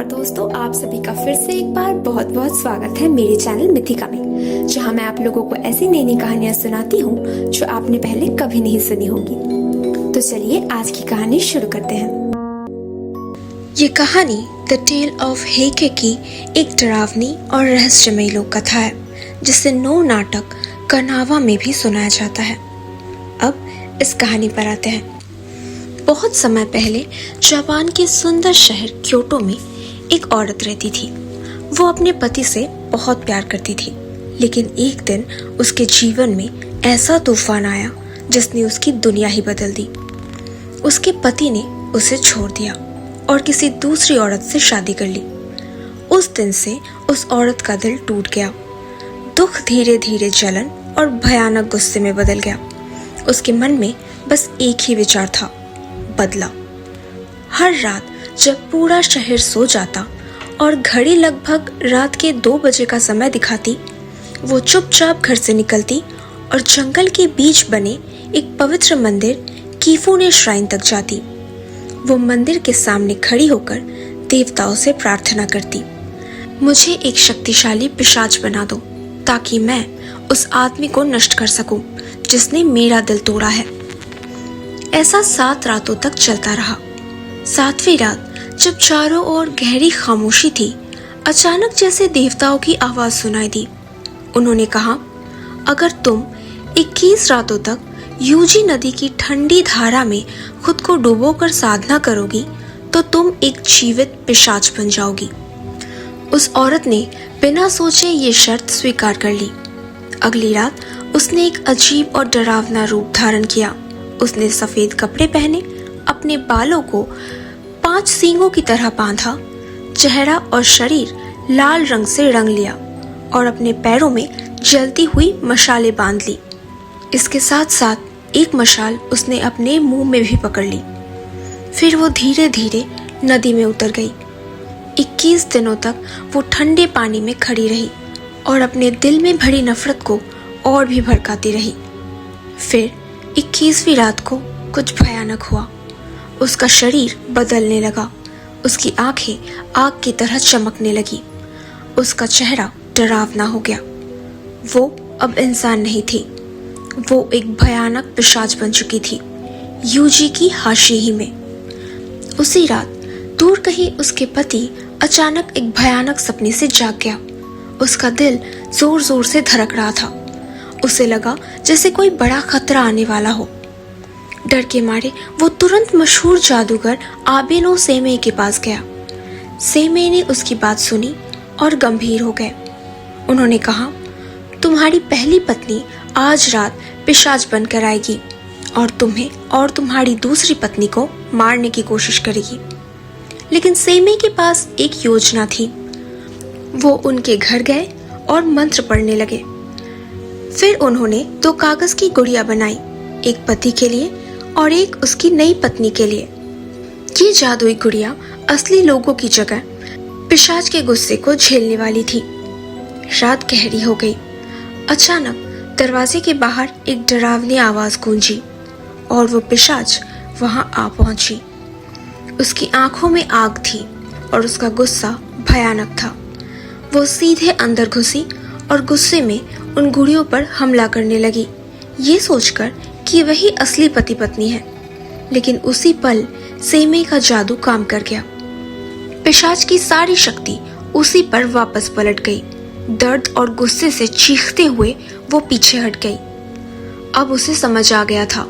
नमस्कार दोस्तों, आप सभी का फिर से एक बार बहुत बहुत स्वागत है मेरे चैनल मिथिका में, जहां मैं आप लोगों को ऐसी नई नई कहानियां सुनाती हूं जो आपने पहले कभी नहीं सुनी होंगी। तो चलिए आज की कहानी शुरू करते हैं। ये कहानी द टेल ऑफ हेके की एक डरावनी और रहस्यमयी लोक कथा है, जिसे 9 नाटक कनावा में भी सुनाया जाता है। अब इस कहानी पर आते हैं। बहुत समय पहले जापान के सुंदर शहर क्योटो में एक औरत रहती थी। वो अपने पति से बहुत प्यार करती थी, लेकिन एक दिन उसके जीवन में ऐसा तूफान आया जिसने उसकी दुनिया ही बदल दी। उसके पति ने उसे छोड़ दिया और किसी दूसरी औरत से शादी कर ली। उस दिन से उस औरत का दिल टूट गया। दुख धीरे धीरे जलन और भयानक गुस्से में बदल गया। उसके मन में बस एक ही विचार था, बदला। हर रात जब पूरा शहर सो जाता और घड़ी लगभग रात के 2 बजे का समय दिखाती, वो चुपचाप घर से निकलती और जंगल के बीच बने एक पवित्र मंदिर कीफुने श्राइन तक जाती। वो मंदिर के सामने खड़ी होकर देवताओं से प्रार्थना करती, मुझे एक शक्तिशाली पिशाच बना दो ताकि मैं उस आदमी को नष्ट कर सकूं जिसने मेरा दिल तोड़ा है। ऐसा 7 रातों तक चलता रहा। 7वीं रात जब चारों ओर गहरी खामोशी थी, अचानक जैसे देवताओं की आवाज सुनाई दी। उन्होंने कहा, अगर तुम 21 रातों तक यूजी नदी की ठंडी धारा में खुद को डुबोकर साधना करोगी तो तुम एक जीवित पिशाच बन जाओगी। उस औरत ने बिना सोचे ये शर्त स्वीकार कर ली। अगली रात उसने एक अजीब और डरावना रूप धारण किया। उसने सफेद कपड़े पहने, अपने बालों को 5 सींगों की तरह बांधा, चेहरा और शरीर लाल रंग से रंग लिया और अपने पैरों में जलती हुई मशालें बांध ली। इसके साथ साथ एक मशाल उसने अपने मुंह में भी पकड़ ली। फिर वो धीरे धीरे नदी में उतर गई। 21 दिनों तक वो ठंडे पानी में खड़ी रही और अपने दिल में भरी नफरत को और भी भड़काती रही। फिर 21वीं रात को कुछ भयानक हुआ। उसका शरीर बदलने लगा। उसकी आंखें आग की तरह चमकने लगी। उसका चेहरा डरावना हो गया। वो अब इंसान नहीं थी। वो एक भयानक पिशाच बन चुकी थी, यूजी की हाशी ही में। उसी रात दूर कहीं उसके पति अचानक एक भयानक सपने से जाग गया। उसका दिल जोर जोर से धड़क रहा था। उसे लगा जैसे कोई बड़ा खतरा आने वाला हो। डर के मारे वो तुरंत मशहूर जादूगर आबेनो सेमे के पास गया। सेमे ने उसकी बात सुनी और गंभीर हो गए। उन्होंने कहा, तुम्हारी पहली पत्नी आज रात पिशाच बनकर आएगी और तुम्हें और तुम्हारी दूसरी पत्नी को मारने की कोशिश करेगी। लेकिन सेमे के पास एक योजना थी। वो उनके घर गए और मंत्र पढ़ने लगे। फिर उन्होंने 2 कागज की गुड़िया बनाई, एक पति के लिए और एक उसकी नई पत्नी के लिए। ये जादुई गुड़िया असली लोगों की जगह पिशाच के गुस्से को झेलने वाली थी। रात गहरी हो गई। अचानक दरवाजे के बाहर एक डरावनी आवाज गूंजी और वो पिशाच वहां आ पहुंची। उसकी आंखों में आग थी और उसका गुस्सा भयानक था। वो सीधे अंदर घुसी और गुस्से में उन गुड़ियों पर हमला करने लगी, ये सोचकर कि वही असली पति पत्नी है। लेकिन उसी पल सेमे का जादू काम कर गया। पिशाच की सारी शक्ति उसी पर वापस पलट गई। दर्द और गुस्से से चीखते हुए वो पीछे हट गई। अब उसे समझ आ गया था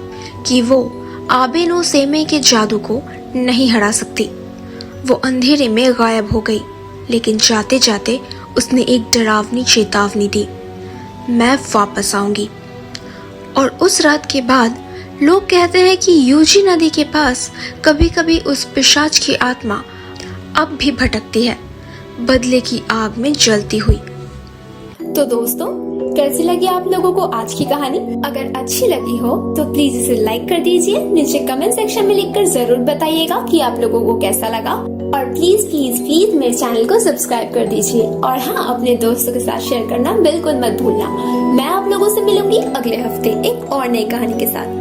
कि वो आबेनो सेमे के जादू को नहीं हरा सकती। वो अंधेरे में गायब हो गई, लेकिन जाते जाते उसने एक डरावनी चेतावनी दी, मैं वापस आऊंगी। और उस रात के बाद लोग कहते हैं कि यूजी नदी के पास कभी कभी उस पिशाच की आत्मा अब भी भटकती है, बदले की आग में जलती हुई। तो दोस्तों, कैसी लगी आप लोगों को आज की कहानी? अगर अच्छी लगी हो तो प्लीज इसे लाइक कर दीजिए। नीचे कमेंट सेक्शन में लिखकर जरूर बताइएगा कि आप लोगों को कैसा लगा। और प्लीज प्लीज प्लीज मेरे चैनल को सब्सक्राइब कर दीजिए। और हाँ, अपने दोस्तों के साथ शेयर करना बिल्कुल मत भूलना। मैं आप लोगों से मिलूंगी अगले हफ्ते एक और नई कहानी के साथ।